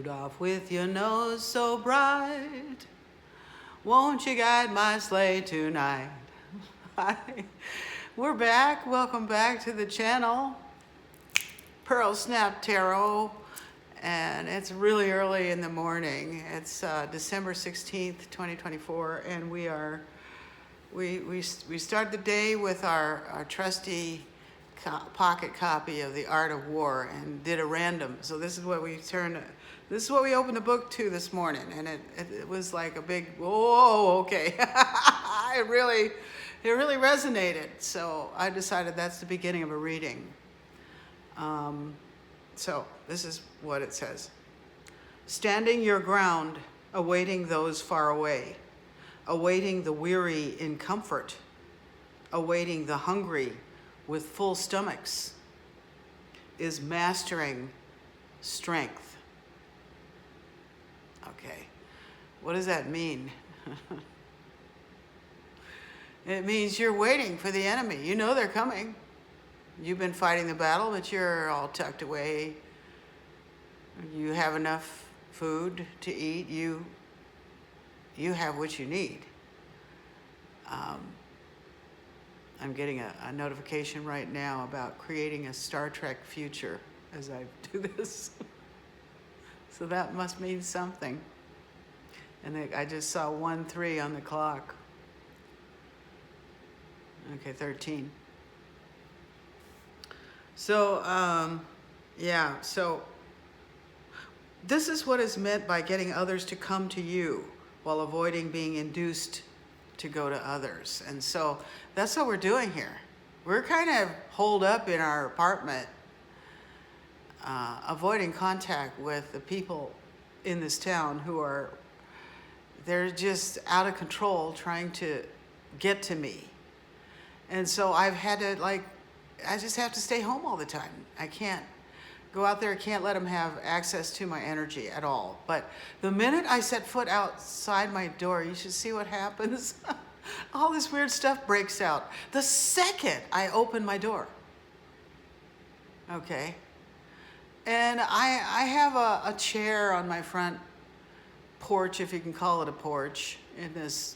Rudolph, with your nose so bright, won't you guide my sleigh tonight? Hi, we're back. Welcome back to the channel, Pearl Snap Tarot, and it's really early in the morning. It's December 16th, 2024, and we start the day with our trusty pocket copy of The Art of War and did a random. So this is what we opened the book to this morning, and it was like a big, whoa, okay. it really resonated. So I decided that's the beginning of a reading. So this is what it says. Standing your ground, awaiting those far away, awaiting the weary in comfort, awaiting the hungry with full stomachs, is mastering strength. Okay, what does that mean? It means you're waiting for the enemy. You know they're coming. You've been fighting the battle, but you're all tucked away. You have enough food to eat. You have what you need. I'm getting a notification right now about creating a Star Trek future as I do this. So that must mean something. And I just saw 1-3 on the clock. Okay, 13. So, yeah, so this is what is meant by getting others to come to you while avoiding being induced to go to others. And so that's what we're doing here. We're kind of holed up in our apartment, avoiding contact with the people in this town they're just out of control trying to get to me. And so I've had to, I just have to stay home all the time. I can't go out there. I can't let them have access to my energy at all. But the minute I set foot outside my door, you should see what happens. All this weird stuff breaks out the second I open my door. Okay. And I have a chair on my front porch, if you can call it a porch, in this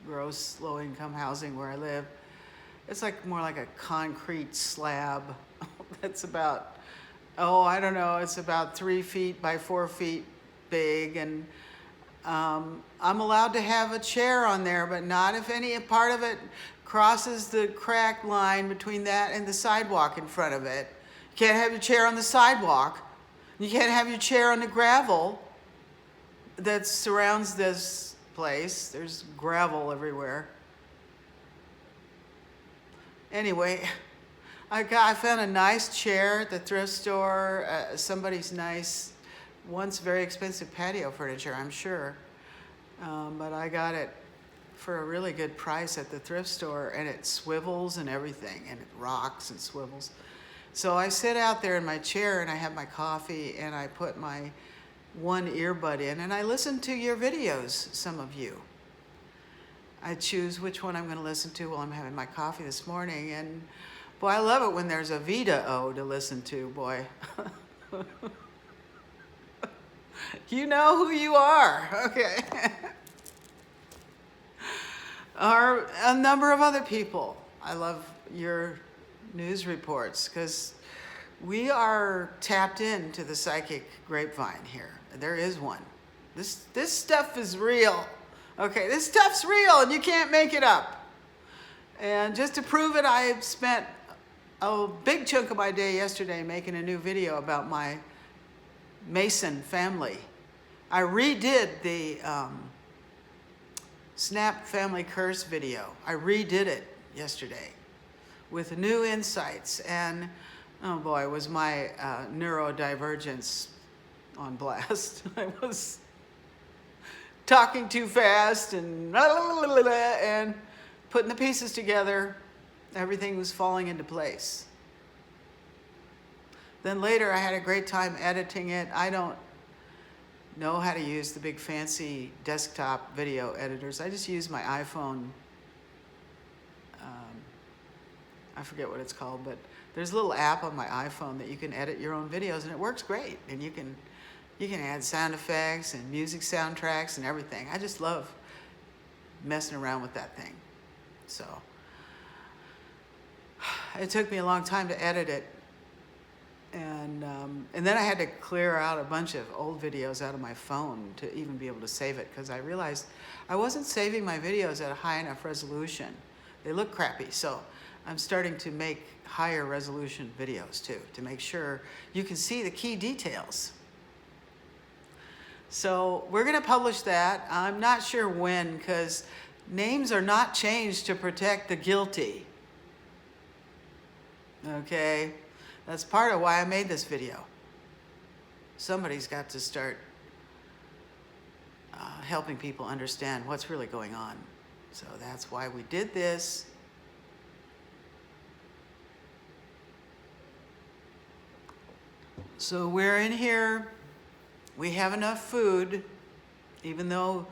gross low-income housing where I live. It's more like a concrete slab that's about, I don't know, it's about 3 feet by 4 feet big, and I'm allowed to have a chair on there, but not if any part of it crosses the crack line between that and the sidewalk in front of it. You can't have your chair on the sidewalk. You can't have your chair on the gravel that surrounds this place. There's gravel everywhere. Anyway, I found a nice chair at the thrift store, somebody's nice, once very expensive patio furniture, I'm sure. But I got it for a really good price at the thrift store, and it swivels and everything, and it rocks and swivels. So I sit out there in my chair, and I have my coffee, and I put my one earbud in, and I listen to your videos, some of you. I choose which one I'm going to listen to while I'm having my coffee this morning, and boy, I love it when there's a video to listen to, boy. You know who you are, okay? Or a number of other people. I love your news reports because we are tapped into the psychic grapevine here. There is one. This stuff is real. Okay, this stuff's real and you can't make it up. And just to prove it, I spent a big chunk of my day yesterday making a new video about my Mason family. I redid the Snap Family Curse video. I redid it yesterday with new insights, and oh boy, was my neurodivergence on blast. I was talking too fast and putting the pieces together. Everything was falling into place. Then later I had a great time editing it. I don't know how to use the big fancy desktop video editors. I just use my iPhone. I forget what it's called, but there's a little app on my iPhone that you can edit your own videos, and it works great. And you can You can add sound effects and music soundtracks and everything. I just love messing around with that thing. So it took me a long time to edit it. And then I had to clear out a bunch of old videos out of my phone to even be able to save it, because I realized I wasn't saving my videos at a high enough resolution. They look crappy, so I'm starting to make higher resolution videos too, to make sure you can see the key details. So we're gonna publish that. I'm not sure when, because names are not changed to protect the guilty. Okay? That's part of why I made this video. Somebody's got to start helping people understand what's really going on. So that's why we did this. So we're in here. We have enough food, even though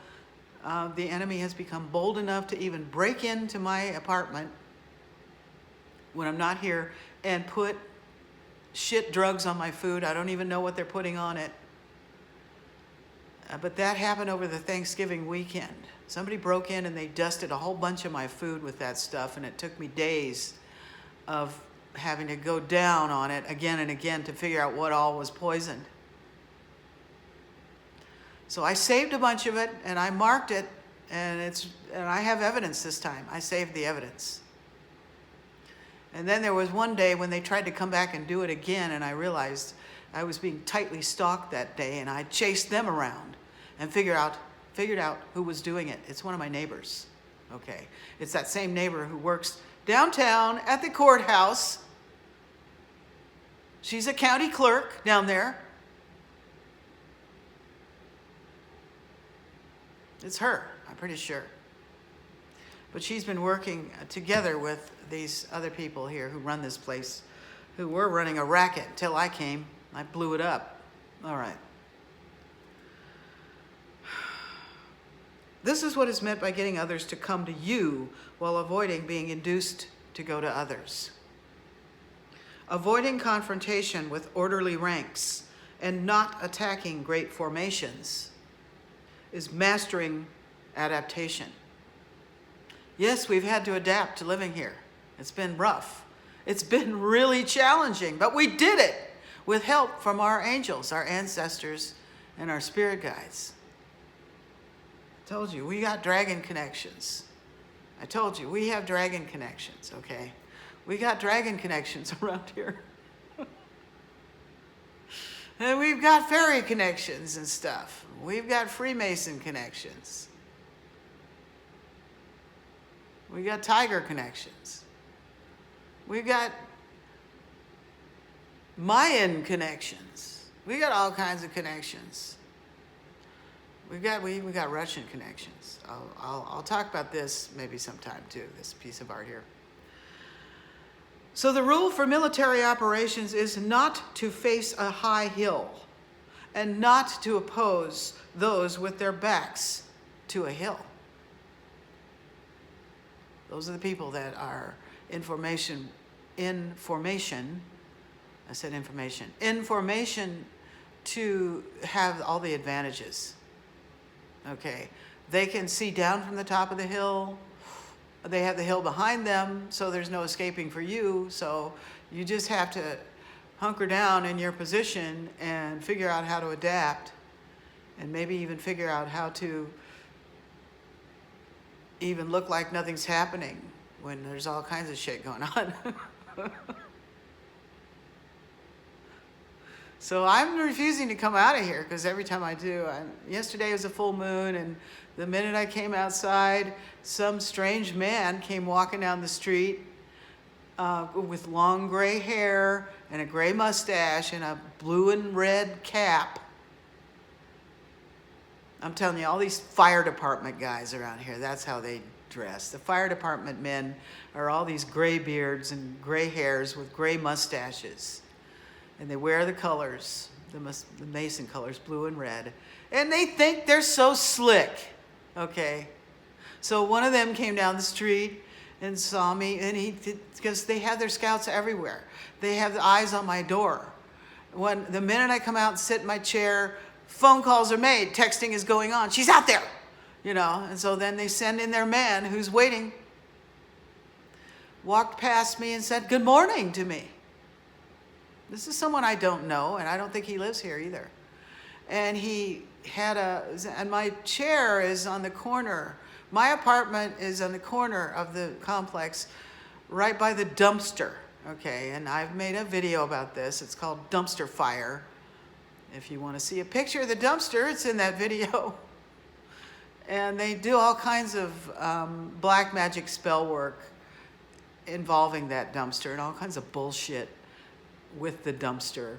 the enemy has become bold enough to even break into my apartment when I'm not here and put shit drugs on my food. I don't even know what they're putting on it. But that happened over the Thanksgiving weekend. Somebody broke in and they dusted a whole bunch of my food with that stuff, and it took me days of having to go down on it again and again to figure out what all was poisoned. So I saved a bunch of it and I marked it, and I have evidence this time. I saved the evidence. And then there was one day when they tried to come back and do it again, and I realized I was being tightly stalked that day, and I chased them around and figured out who was doing it. It's one of my neighbors. Okay. It's that same neighbor who works downtown at the courthouse. She's a county clerk down there. It's her, I'm pretty sure. But she's been working together with these other people here who run this place, who were running a racket until I came. I blew it up. All right. This is what is meant by getting others to come to you while avoiding being induced to go to others. Avoiding confrontation with orderly ranks and not attacking great formations is mastering adaptation. Yes, we've had to adapt to living here. It's been rough. It's been really challenging, but we did it with help from our angels, our ancestors, and our spirit guides. I told you, we got dragon connections. I told you, we have dragon connections, okay? We got dragon connections around here. And we've got fairy connections and stuff. We've got Freemason connections. We got tiger connections. We've got Mayan connections. We got all kinds of connections. We got Russian connections. I'll talk about this maybe sometime too, this piece of art here. So the rule for military operations is not to face a high hill and not to oppose those with their backs to a hill. Those are the people that are in formation, I said information, in formation to have all the advantages. Okay, they can see down from the top of the hill. They have the hill behind them, so there's no escaping for you. So you just have to hunker down in your position and figure out how to adapt, and maybe even figure out how to even look like nothing's happening when there's all kinds of shit going on. So I'm refusing to come out of here, because every time I do, yesterday was a full moon, and the minute I came outside, some strange man came walking down the street with long gray hair and a gray mustache and a blue and red cap. I'm telling you, all these fire department guys around here, that's how they dress. The fire department men are all these gray beards and gray hairs with gray mustaches. And they wear the colors, the Mason colors, blue and red. And they think they're so slick, okay? So one of them came down the street and saw me, and because they have their scouts everywhere. They have the eyes on my door. The minute I come out and sit in my chair, phone calls are made, texting is going on. She's out there, you know. And so then they send in their man who's waiting. Walked past me and said, "Good morning" to me. This is someone I don't know, and I don't think he lives here either. And he had and my chair is on the corner. My apartment is on the corner of the complex, right by the dumpster, okay? And I've made a video about this. It's called Dumpster Fire. If you want to see a picture of the dumpster, it's in that video. And they do all kinds of black magic spell work involving that dumpster and all kinds of bullshit with the dumpster.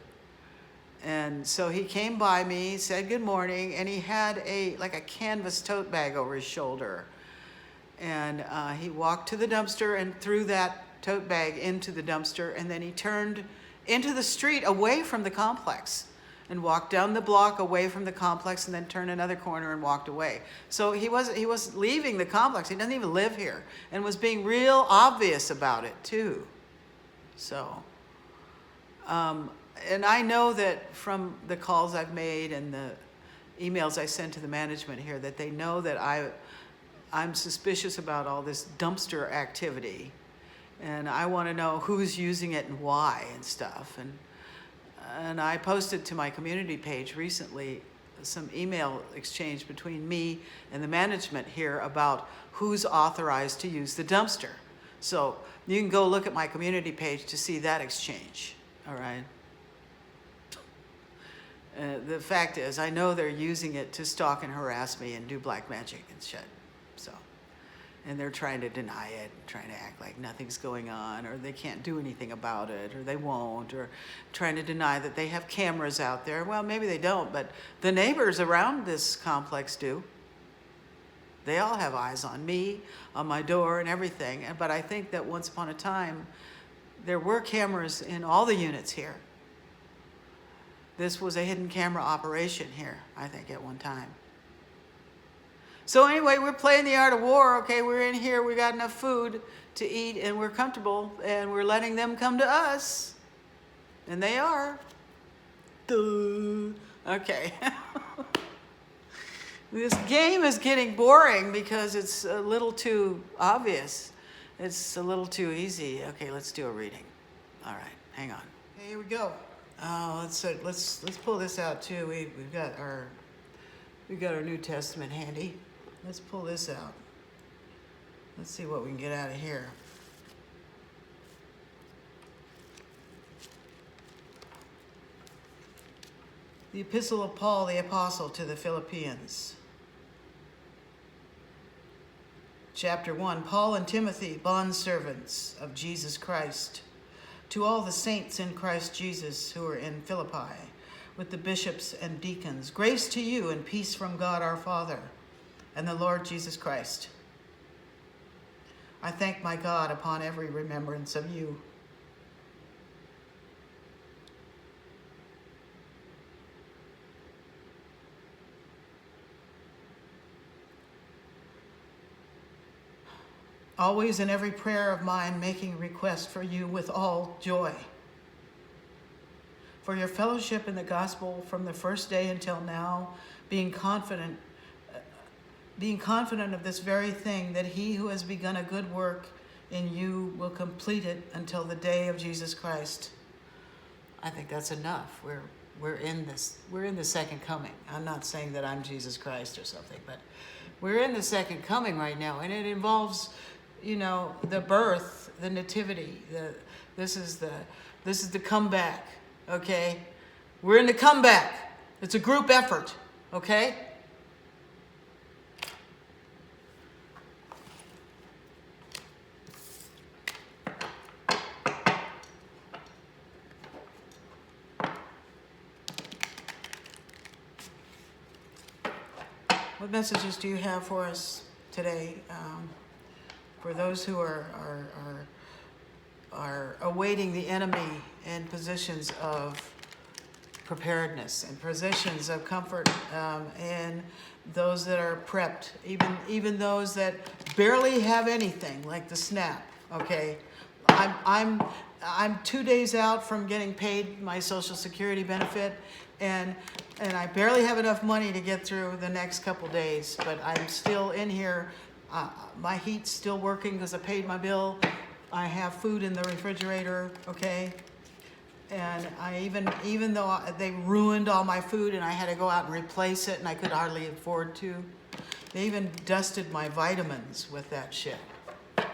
And so he came by me, said good morning, and he had like a canvas tote bag over his shoulder. And he walked to the dumpster and threw that tote bag into the dumpster, and then he turned into the street away from the complex and walked down the block away from the complex and then turned another corner and walked away. So he was leaving the complex. He doesn't even live here, and was being real obvious about it too. So, and I know that from the calls I've made and the emails I sent to the management here that they know that I'm suspicious about all this dumpster activity, and I want to know who's using it and why and stuff. And I posted to my community page recently some email exchange between me and the management here about who's authorized to use the dumpster. So you can go look at my community page to see that exchange, all right? The fact is, I know they're using it to stalk and harass me and do black magic and shit. So, and they're trying to deny it, trying to act like nothing's going on, or they can't do anything about it, or they won't, or trying to deny that they have cameras out there. Well, maybe they don't, but the neighbors around this complex do. They all have eyes on me, on my door and everything. But I think that once upon a time, there were cameras in all the units here. This was a hidden camera operation here, I think, at one time. So anyway, we're playing the art of war, okay? We're in here, we got enough food to eat, and we're comfortable, and we're letting them come to us. And they are. Duh. Okay. This game is getting boring because it's a little too obvious. It's a little too easy. Okay, let's do a reading. All right, hang on. Okay, here we go. Let's pull this out too. We've got our New Testament handy. Let's pull this out. Let's see what we can get out of here. The Epistle of Paul the Apostle to the Philippians. Chapter 1, Paul and Timothy, bondservants of Jesus Christ, to all the saints in Christ Jesus who are in Philippi, with the bishops and deacons, grace to you and peace from God our Father and the Lord Jesus Christ. I thank my God upon every remembrance of you. Always in every prayer of mine, making request for you with all joy, for your fellowship in the gospel from the first day until now, being confident of this very thing, that he who has begun a good work in you will complete it until the day of Jesus Christ. I think that's enough. We're in the second coming. I'm not saying that I'm Jesus Christ or something, but we're in the second coming right now, and it involves, you know, the birth, the nativity. This is the comeback. Okay, we're in the comeback. It's a group effort. Okay. What messages do you have for us today? For those who are awaiting the enemy in positions of preparedness and positions of comfort, and those that are prepped, even those that barely have anything, like the SNAP. Okay, I'm 2 days out from getting paid my Social Security benefit, and and I barely have enough money to get through the next couple days, but I'm still in here. My heat's still working because I paid my bill. I have food in the refrigerator, okay? And I even though they ruined all my food and I had to go out and replace it and I could hardly afford to, they even dusted my vitamins with that shit. God.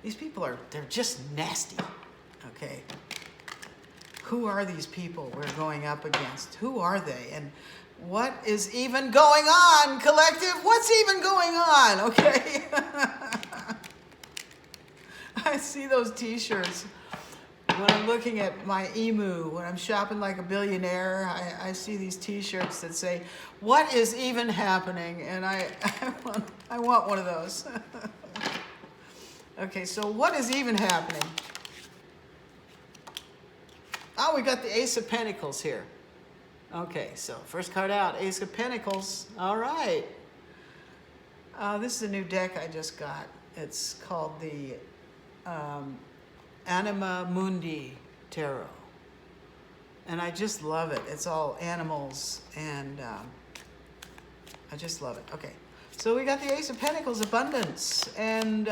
These people they're just nasty, okay? Who are these people we're going up against? Who are they? And what is even going on, collective? What's even going on, okay? I see those t-shirts. When I'm looking at my emu, when I'm shopping like a billionaire, I see these t-shirts that say, what is even happening? And I want one of those. Okay, so what is even happening? Oh, we got the Ace of Pentacles here. Okay, so first card out, Ace of Pentacles. All right. This is a new deck I just got. It's called the Anima Mundi Tarot. And I just love it. It's all animals, and I just love it. Okay, so we got the Ace of Pentacles, abundance, and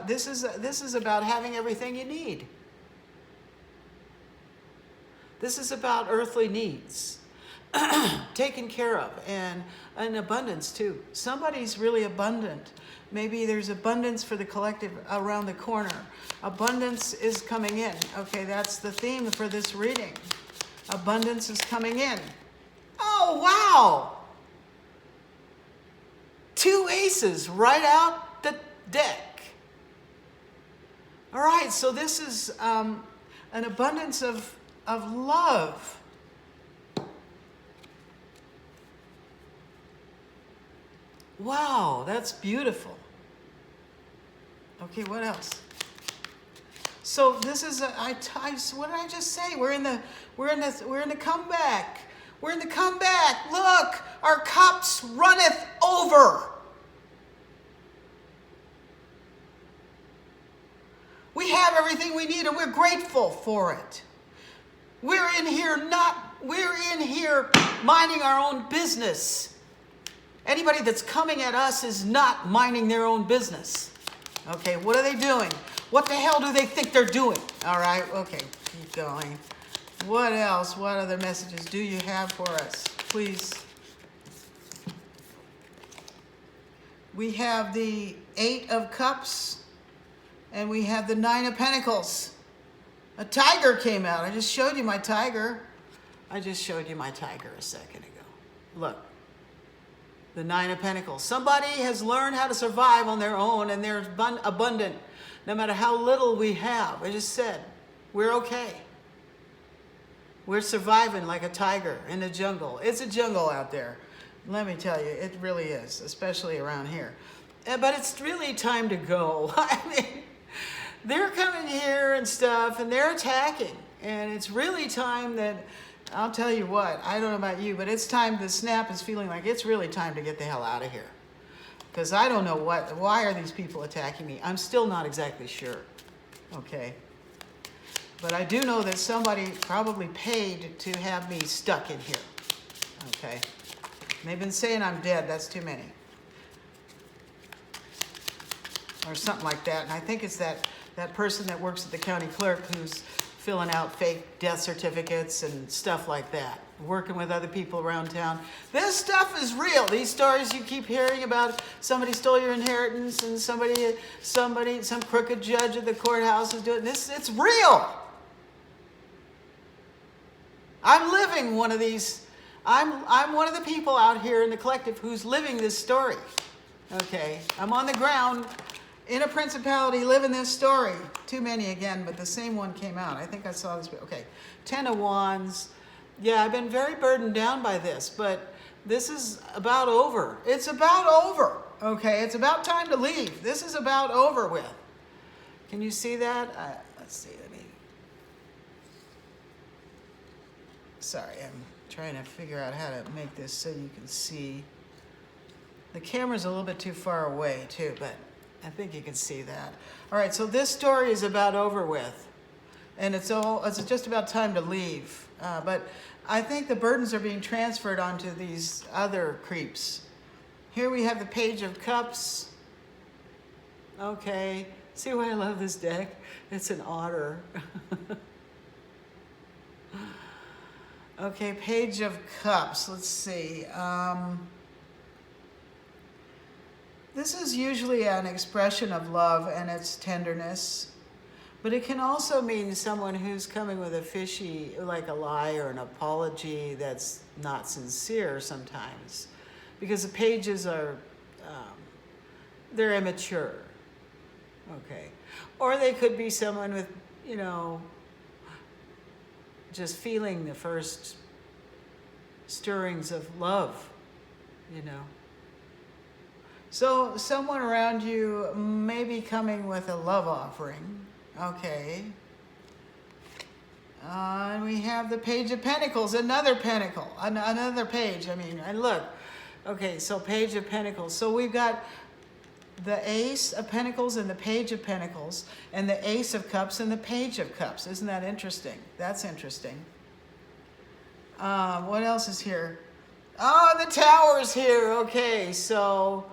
this is about having everything you need. This is about earthly needs taken care of, and an abundance too. Somebody's really abundant. Maybe there's abundance for the collective around the corner. Abundance is coming in. Okay, that's the theme for this reading. Abundance is coming in. Oh, wow! 2 aces right out the deck. All right, so this is an abundance of love. Wow, that's beautiful. Okay, what else? So this is what did I just say? We're in the comeback. We're in the comeback. Look, our cups runneth over. We have everything we need and we're grateful for it. We're in here minding our own business. Anybody that's coming at us is not minding their own business. Okay, what are they doing? What the hell do they think they're doing? All right, okay, keep going. What else? What other messages do you have for us? Please. We have the 8 of Cups, and we have the 9 of Pentacles. A tiger came out. I just showed you my tiger. I just showed you my tiger a second ago. Look. The 9 of Pentacles. Somebody has learned how to survive on their own, and they're abundant. No matter how little we have. I just said, we're okay. We're surviving like a tiger in the jungle. It's a jungle out there. Let me tell you, it really is, especially around here. But it's really time to go. I mean, they're coming here and stuff, and they're attacking. And it's really time that, I'll tell you what, I don't know about you, but it's time, the snap is feeling like it's really time to get the hell out of here. Because I don't know why are these people attacking me? I'm still not exactly sure, okay? But I do know that somebody probably paid to have me stuck in here, okay? And they've been saying I'm dead, that's too many. Or something like that, and I think it's that person that works at the county clerk who's filling out fake death certificates and stuff like that, working with other people around town. This stuff is real. These stories you keep hearing about, somebody stole your inheritance and some crooked judge at the courthouse is doing this. It's real. I'm living one of these. I'm one of the people out here in the collective who's living this story. Okay, I'm on the ground in a principality living this story. Too many again, but the same one came out. I think I saw this. Okay, 10 of Wands. Yeah, I've been very burdened down by this, but this is about over. It's about over. Okay, it's about time to leave. This is about over with. Can you see that? Let's see. Sorry, I'm trying to figure out how to make this so you can see. The camera's a little bit too far away too, but I think you can see that. All right, so this story is about over with. and it's just about time to leave. But I think the burdens are being transferred onto these other creeps. Here we have the Page of Cups. Okay, see why I love this deck? It's an otter. Okay, Page of Cups. Let's see. This is usually an expression of love and its tenderness, but it can also mean someone who's coming with a fishy, like a lie or an apology that's not sincere sometimes, because the pages are, they're immature. Okay. Or they could be someone with, just feeling the first stirrings of love, So someone around you may be coming with a love offering. Okay. And we have the Page of Pentacles, another pentacle, another page. And look. Okay, so Page of Pentacles. So we've got the Ace of Pentacles and the Page of Pentacles, and the Ace of Cups and the Page of Cups. Isn't that interesting? That's interesting. What else is here? Oh, the Tower's here. Okay, so,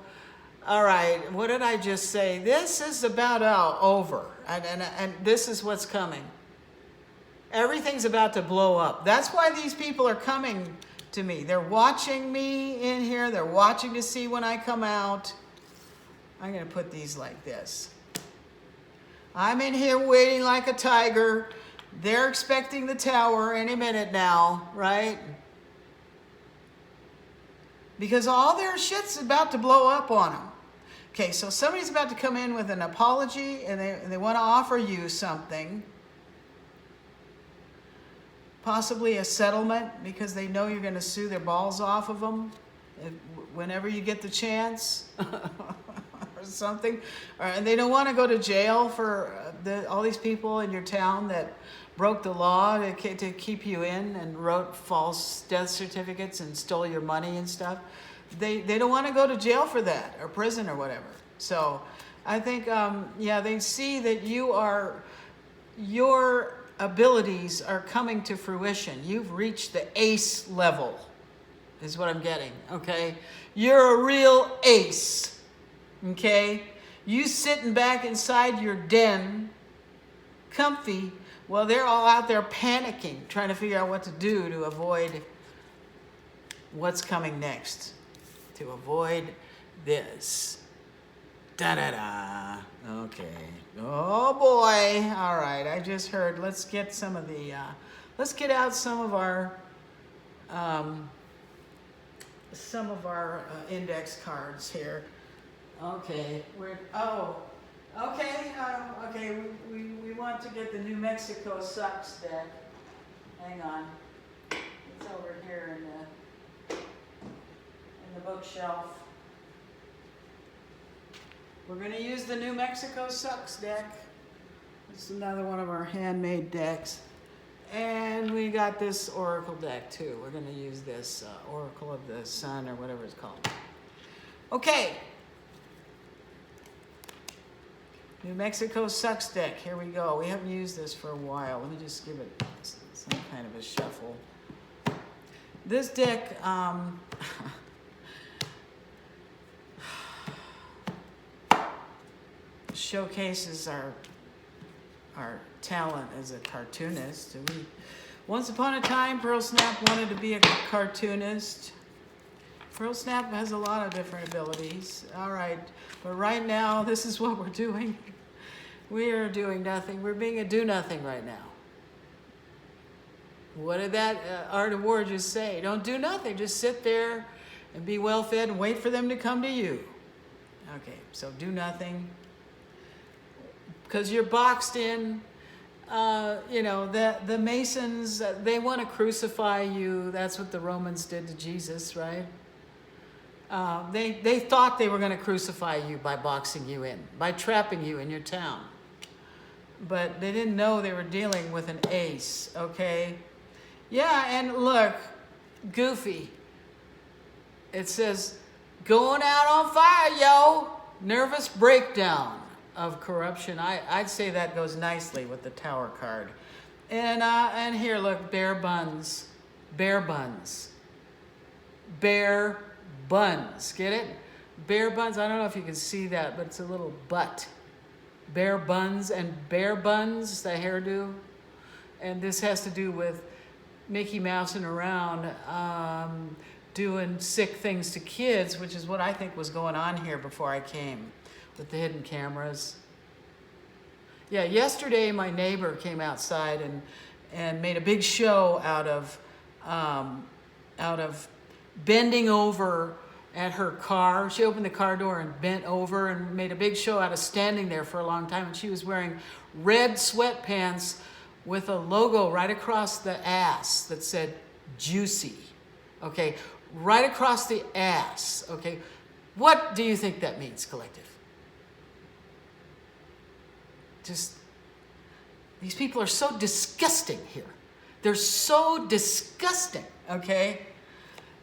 all right. What did I just say? This is about over, and this is what's coming. Everything's about to blow up. That's why these people are coming to me. They're watching me in here. They're watching to see when I come out. I'm going to put these like this. I'm in here waiting like a tiger. They're expecting the Tower any minute now, right? Because all their shit's about to blow up on them. Okay, so somebody's about to come in with an apology, and they want to offer you something. Possibly a settlement, because they know you're going to sue their balls off of them whenever you get the chance. Or something, and they don't want to go to jail for all these people in your town that broke the law to keep you in and wrote false death certificates and stole your money and stuff. They don't want to go to jail for that, or prison or whatever. So I think, they see that your abilities are coming to fruition. You've reached the ace level, is what I'm getting, okay? You're a real ace. Okay, you sitting back inside your den, comfy, while they're all out there panicking, trying to figure out what to do to avoid what's coming next, to avoid this. Da-da-da. Okay. Oh, boy. All right, I just heard. Let's get out some of our index cards here. Okay, we want to get the New Mexico Sucks deck. Hang on. It's over here in the bookshelf. We're going to use the New Mexico Sucks deck. This is another one of our handmade decks. And we got this Oracle deck too. We're going to use this Oracle of the Sun, or whatever it's called. Okay. New Mexico Sucks deck. Here we go. We haven't used this for a while. Let me just give it some kind of a shuffle. This deck, showcases our talent as a cartoonist. Once upon a time, Pearl Snap wanted to be a cartoonist. Pearl Snap has a lot of different abilities. All right, but right now, this is what we're doing. We are doing nothing. We're being a do-nothing right now. What did that Art of War just say? Don't do nothing. Just sit there and be well-fed and wait for them to come to you. Okay, so do nothing. Because you're boxed in. The Masons, they want to crucify you. That's what the Romans did to Jesus, right? They thought they were going to crucify you by boxing you in, by trapping you in your town. But they didn't know they were dealing with an ace, okay? Yeah, and look, Goofy. It says, going out on fire, yo. Nervous breakdown of corruption. I'd say that goes nicely with the Tower card. And here, look, bear buns. Bear buns. Bear buns. Get it? Bear buns. I don't know if you can see that, but it's a little butt. Bear buns and bear buns, the hairdo. And this has to do with Mickey Mousing around, doing sick things to kids, which is what I think was going on here before I came with the hidden cameras. Yeah, yesterday my neighbor came outside and made a big show out of bending over at her car. She opened the car door and bent over and made a big show out of standing there for a long time. And she was wearing red sweatpants with a logo right across the ass that said juicy. Okay, right across the ass. Okay, what do you think that means, collective? Just, these people are so disgusting here. They're so disgusting, okay?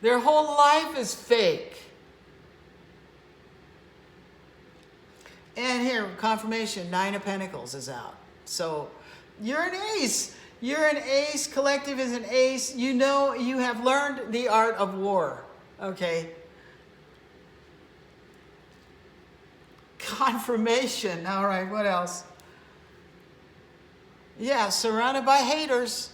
Their whole life is fake. And here, confirmation, 9 of Pentacles is out. So you're an ace. You're an ace. Collective is an ace. You know, you have learned the art of war, okay? Confirmation. All right, what else? Yeah, surrounded by haters.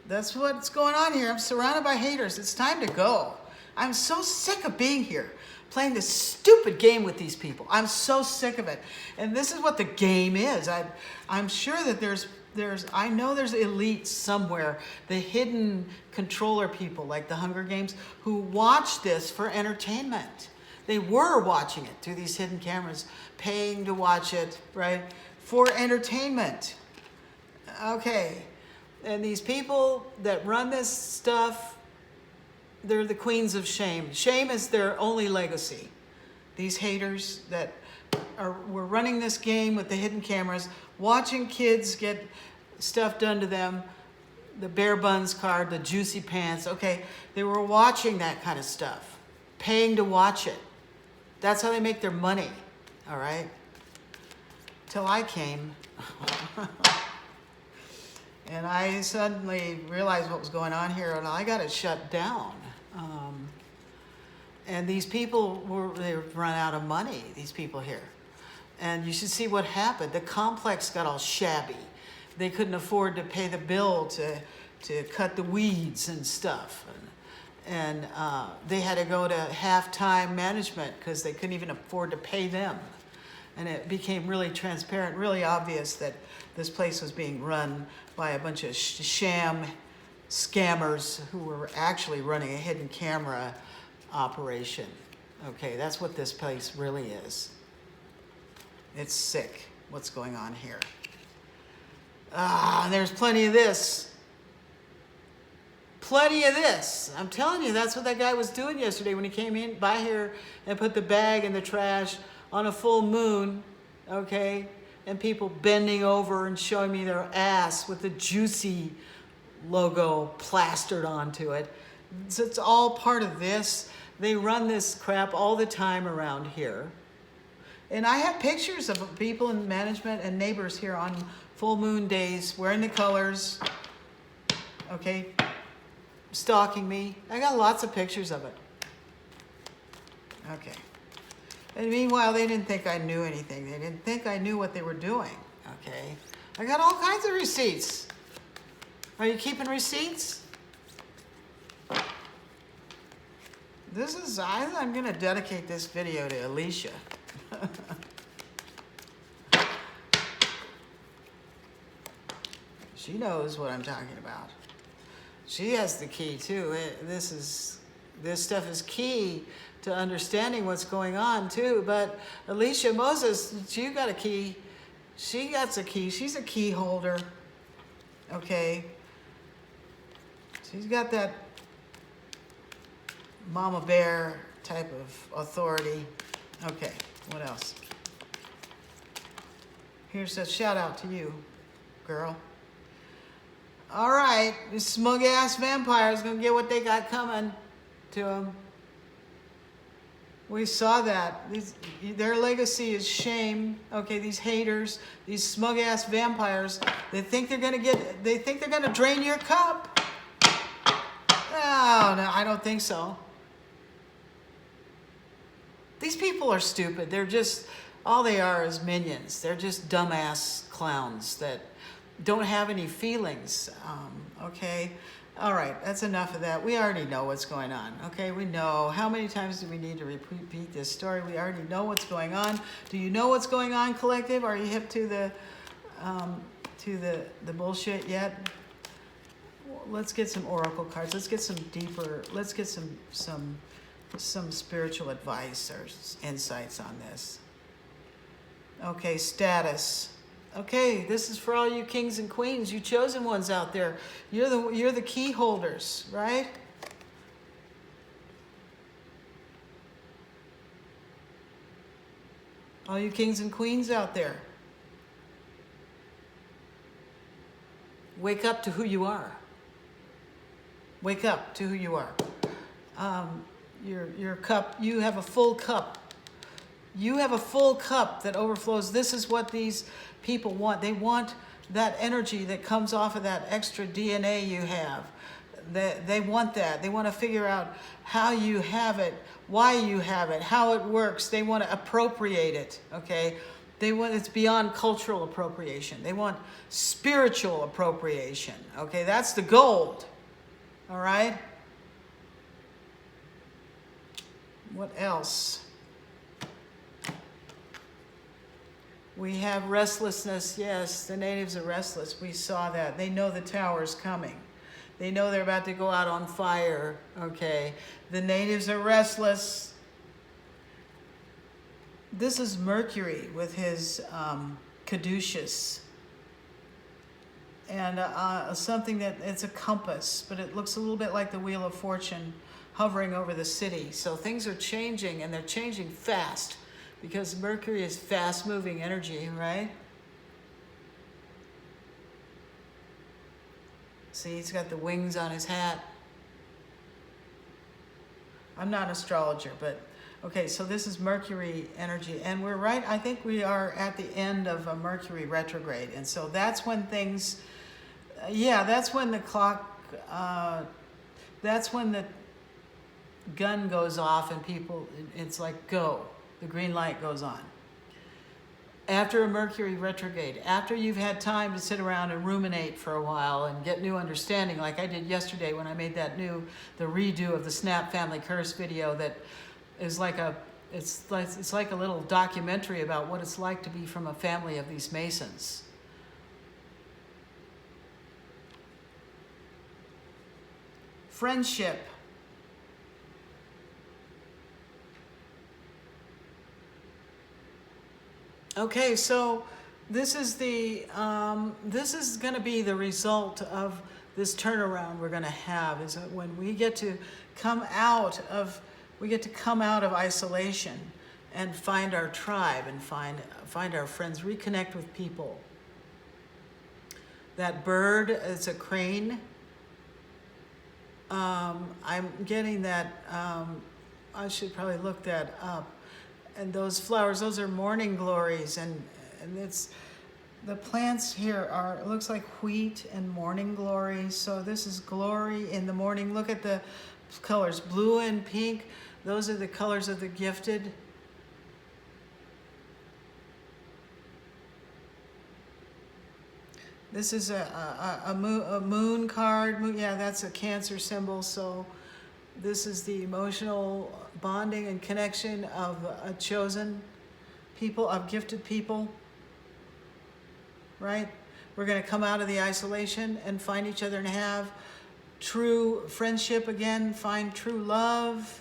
That's what's going on here. I'm surrounded by haters. It's time to go. I'm so sick of being here, playing this stupid game with these people. I'm so sick of it. And this is what the game is. I'm sure that I know there's elites somewhere, the hidden controller people like the Hunger Games, who watch this for entertainment. They were watching it through these hidden cameras, paying to watch it, right, for entertainment. Okay, and these people that run this stuff, they're the queens of shame. Shame is their only legacy. These haters that were running this game with the hidden cameras, watching kids get stuff done to them, the bare buns card, the juicy pants, okay, they were watching that kind of stuff, paying to watch it. That's how they make their money, all right? Till I came. And I suddenly realized what was going on here, and I got it shut down. And these people, they've run out of money, these people here. And you should see what happened. The complex got all shabby. They couldn't afford to pay the bill to cut the weeds and stuff. And they had to go to half-time management because they couldn't even afford to pay them. And it became really transparent, really obvious that this place was being run by a bunch of sham scammers who were actually running a hidden camera operation. Okay, that's what this place really is. It's sick what's going on here. And there's plenty of this. Plenty of this. I'm telling you, that's what that guy was doing yesterday when he came in by here and put the bag in the trash on a full moon, okay? And people bending over and showing me their ass with the juicy logo plastered onto it. So it's all part of this. They run this crap all the time around here. And I have pictures of people in management and neighbors here on full moon days wearing the colors, okay? Stalking me. I got lots of pictures of it. Okay. And meanwhile, they didn't think I knew anything. They didn't think I knew what they were doing. Okay. I got all kinds of receipts. Are you keeping receipts? I'm going to dedicate this video to Alicia. She knows what I'm talking about. She has the key too. This stuff is key to understanding what's going on too. But Alicia Moses, she got a key. She got a key. She's a key holder. Okay. She's got that mama bear type of authority. Okay, what else? Here's a shout out to you, girl. All right, this smug ass vampire is gonna get what they got coming to them. We saw that. Their legacy is shame. Okay, these haters, these smug-ass vampires, they think they're gonna drain your cup. Oh, no, I don't think so. These people are stupid. They're just, all they are is minions. They're just dumbass clowns that don't have any feelings. Okay? All right, that's enough of that. We already know what's going on, okay? We know. How many times do we need to repeat this story? We already know what's going on. Do you know what's going on, collective? Are you hip to the bullshit yet? Let's get some oracle cards. Let's get some deeper, let's get some spiritual advice or insights on this. Okay, status. Okay, this is for all you kings and queens, you chosen ones out there. You're the key holders, right? All you kings and queens out there. Wake up to who you are. Wake up to who you are. Your cup, you have a full cup. You have a full cup that overflows. This is what these people want. They want that energy that comes off of that extra DNA you have. They want that. They want to figure out how you have it, why you have it, how it works. They want to appropriate it, okay? It's beyond cultural appropriation. They want spiritual appropriation, okay? That's the gold, all right? What else? We have restlessness. Yes, the natives are restless. We saw that. They know the tower's coming. They know they're about to go out on fire. Okay. The natives are restless. This is Mercury with his caduceus. And something that, it's a compass, but it looks a little bit like the Wheel of Fortune hovering over the city. So things are changing, and they're changing fast. Because Mercury is fast-moving energy, right? See, he's got the wings on his hat. I'm not an astrologer, but okay, so this is Mercury energy. And we're right, I think we are at the end of a Mercury retrograde. And so that's when things, that's when the clock, that's when the gun goes off and people, it's like, go. The green light goes on. After a Mercury retrograde, after you've had time to sit around and ruminate for a while and get new understanding, like I did yesterday when I made the redo of the Snap Family Curse video that is like it's like a little documentary about what it's like to be from a family of these Masons. Friendship. Okay, so this is going to be the result of this turnaround we're going to have. Is that when we get to come out of isolation and find our tribe and find our friends, reconnect with people. That bird is a crane. I'm getting that. I should probably look that up. And those flowers, those are morning glories, and it's the plants here are, it looks like wheat and morning glory. So this is glory in the morning. Look at the colors, blue and pink. Those are the colors of the gifted. This is a moon card. Yeah, that's a Cancer symbol. So this is the emotional bonding and connection of a chosen people, of gifted people, right? We're going to come out of the isolation and find each other and have true friendship again, find true love.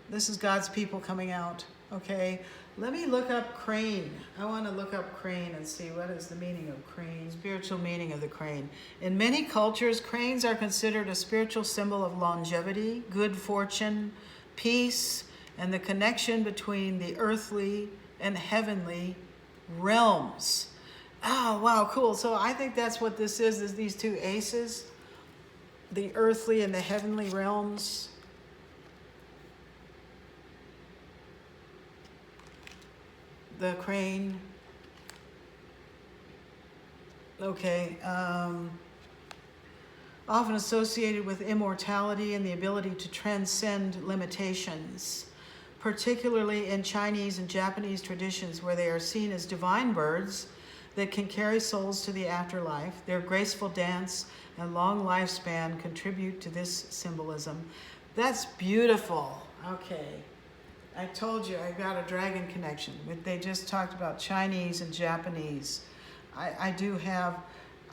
This is God's people coming out, okay? Let me look up crane. I want to look up crane and see what is the meaning of crane, spiritual meaning of the crane. In many cultures, cranes are considered a spiritual symbol of longevity, good fortune, peace, and the connection between the earthly and heavenly realms. Oh, wow, cool. So I think that's what this is these two aces, the earthly and the heavenly realms. the crane. Okay. Often associated with immortality and the ability to transcend limitations, particularly in Chinese and Japanese traditions where they are seen as divine birds that can carry souls to the afterlife. Their graceful dance and long lifespan contribute to this symbolism. That's beautiful. Okay. I told you I got a dragon connection. They just talked about Chinese and Japanese. I do have,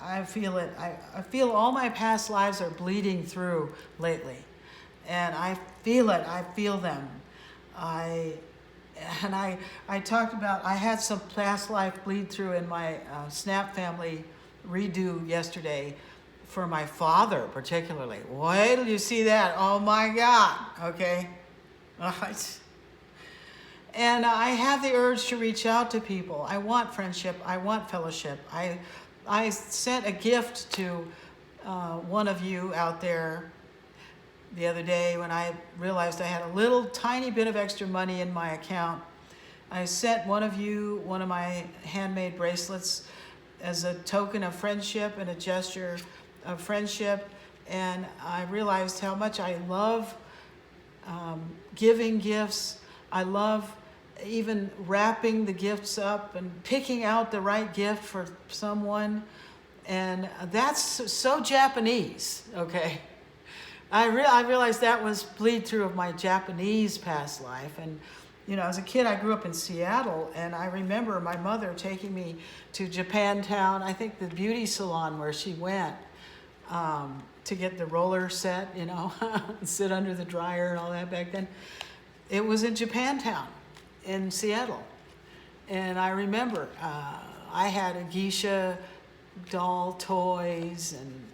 I feel it. I feel all my past lives are bleeding through lately. And I feel it. I feel them. I talked about, I had some past life bleed through in my Snap family redo yesterday for my father particularly. Wait till you see that. Oh my God. Okay. And I have the urge to reach out to people. I want friendship. I want fellowship. I sent a gift to one of you out there the other day when I realized I had a little tiny bit of extra money in my account. I sent one of you one of my handmade bracelets as a token of friendship and a gesture of friendship. And I realized how much I love giving gifts. I love even wrapping the gifts up and picking out the right gift for someone. And that's so Japanese, okay? I realized that was bleed through of my Japanese past life. And, you know, as a kid, I grew up in Seattle, and I remember my mother taking me to Japantown, I think the beauty salon where she went to get the roller set, you know, and sit under the dryer and all that back then. It was in Japantown in Seattle. And I remember I had a geisha doll toys, and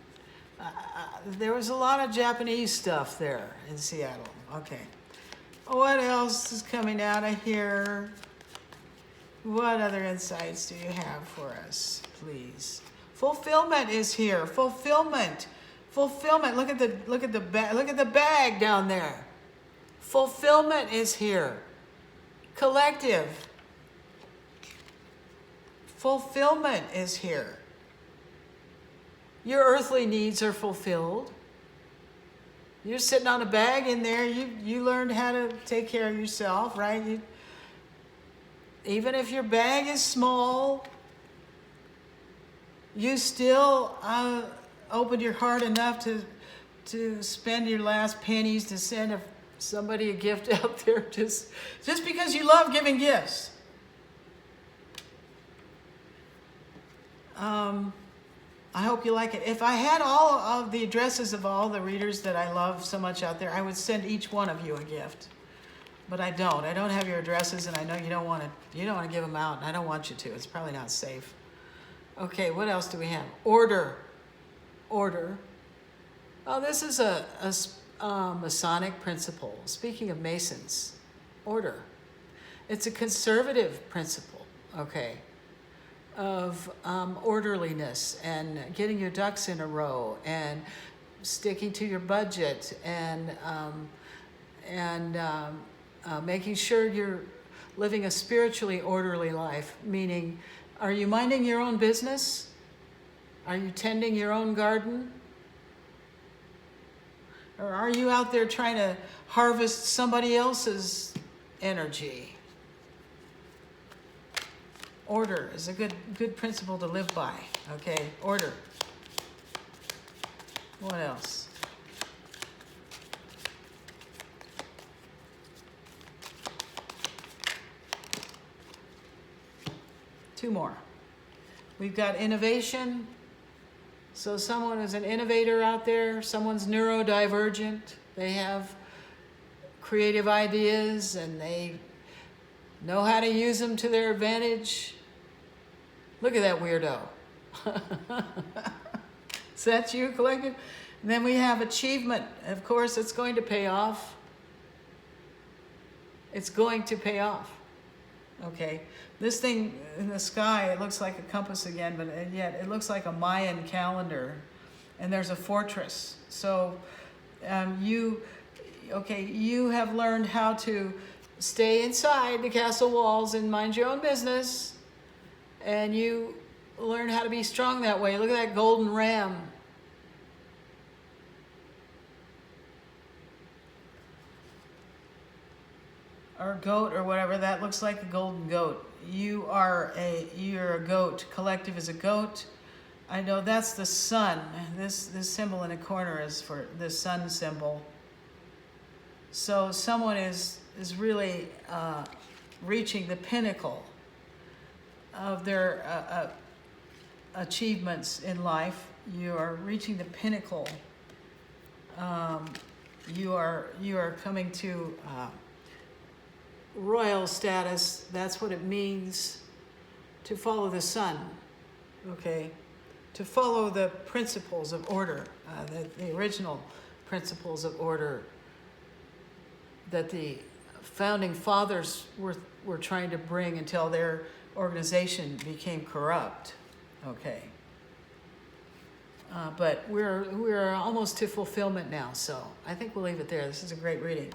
there was a lot of Japanese stuff there in Seattle. Okay. What else is coming out of here? What other insights do you have for us, please? Fulfillment is here. Fulfillment. Fulfillment. Look at the bag down there. Fulfillment is here. Collective. Fulfillment is here. Your earthly needs are fulfilled. You're sitting on a bag in there. You learned how to take care of yourself, right? Even if your bag is small, you still opened your heart enough to spend your last pennies to send somebody a gift out there just because you love giving gifts. I hope you like it. If I had all of the addresses of all the readers that I love so much out there, I would send each one of you a gift. But I don't. I don't have your addresses, and I know you don't want to give them out, and I don't want you to. It's probably not safe. Okay, what else do we have? Order. Order. Oh, this is a Masonic principle. Speaking of Masons, order. It's a conservative principle, okay, of orderliness and getting your ducks in a row and sticking to your budget and making sure you're living a spiritually orderly life, meaning, are you minding your own business? Are you tending your own garden? Or are you out there trying to harvest somebody else's energy? Order is a good principle to live by. Okay, order. What else? Two more. We've got innovation. So someone is an innovator out there. Someone's neurodivergent. They have creative ideas and they know how to use them to their advantage. Look at that weirdo. Is that you, collective? And then we have achievement. Of course, it's going to pay off. It's going to pay off. Okay. This thing in the sky, it looks like a compass again, but yet it looks like a Mayan calendar. And there's a fortress. So you have learned how to stay inside the castle walls and mind your own business. And you learn how to be strong that way. Look at that golden ram. Or goat or whatever. That looks like a golden goat. You're a goat. Collective is a goat. I know that's the sun. This symbol in the corner is for the sun symbol. So someone is really reaching the pinnacle of their achievements in life. You are reaching the pinnacle. You are coming to royal status. That's what it means to follow the sun. Okay, to follow the principles of order, the original principles of order that the founding fathers were trying to bring until their organization became corrupt. Okay. But we're almost to fulfillment now, so I think we'll leave it there. This is a great reading.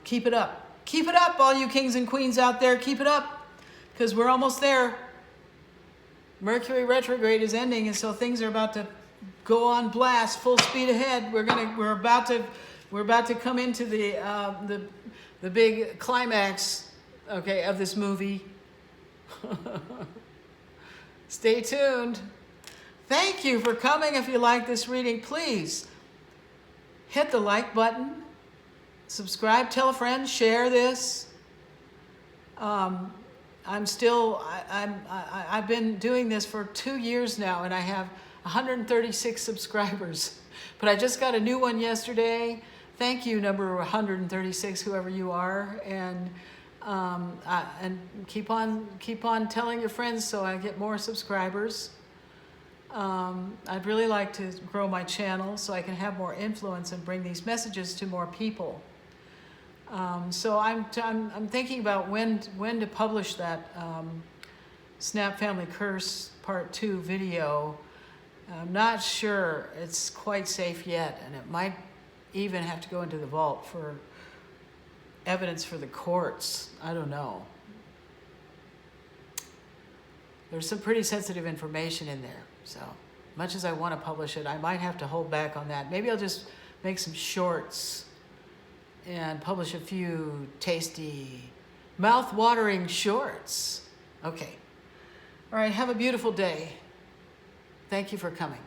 Keep it up. Keep it up, all you kings and queens out there. Keep it up, because we're almost there. Mercury retrograde is ending, and so things are about to go on blast, full speed ahead. We're about to come into the big climax, okay, of this movie. Stay tuned. Thank you for coming. If you like this reading, please hit the like button, subscribe, tell a friend, share this. I've been doing this for 2 years now, and I have 136 subscribers. But I just got a new one yesterday. Thank you, number 136, whoever you are, and keep on telling your friends so I get more subscribers. I'd really like to grow my channel so I can have more influence and bring these messages to more people. So I'm thinking about when to publish that Snap Family Curse Part 2 video. I'm not sure it's quite safe yet, and it might even have to go into the vault for evidence for the courts. I don't know. There's some pretty sensitive information in there. So much as I want to publish it, I might have to hold back on that. Maybe I'll just make some shorts and publish a few tasty, mouth-watering shorts. Okay. All right, have a beautiful day. Thank you for coming.